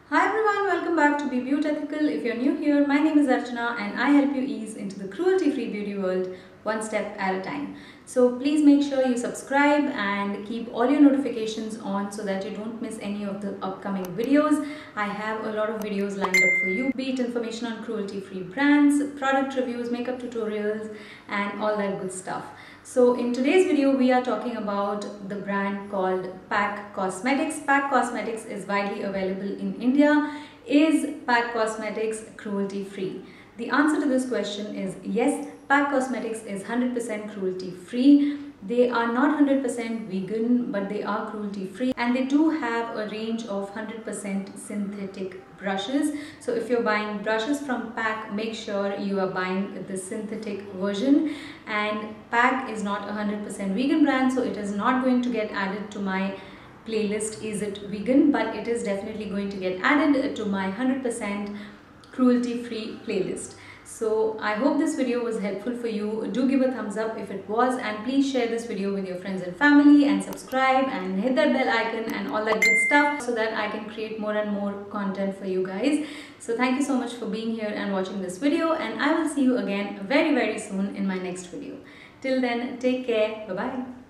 Hi everyone, welcome back to Be Beautethical. If you're new here, my name is Archana and I help you ease into the cruelty-free beauty world one step at a time. So please make sure you subscribe and keep all your notifications on so that you don't miss any of the upcoming videos. I have a lot of videos lined up for you, be it information on cruelty-free brands, product reviews, makeup tutorials and all that good stuff. So in today's video, we are talking about the brand called PAC Cosmetics. PAC Cosmetics is widely available in India. Is PAC Cosmetics cruelty free? The answer to this question is yes, PAC Cosmetics is 100% cruelty free. They are not 100% vegan, but they are cruelty free, and they do have a range of 100% synthetic brushes. So if you're buying brushes from PAC, make sure you are buying the synthetic version. And PAC is not a 100% vegan brand, so it is not going to get added to my playlist Is It Vegan, but it is definitely going to get added to my 100% cruelty free playlist. So I hope this video was helpful for you. Do give a thumbs up if it was, and please share this video with your friends and family, and subscribe and hit that bell icon and all that good stuff so that I can create more and more content for you guys. So thank you so much for being here and watching this video, and I will see you again very soon in my next video. Till then, take care. Bye bye.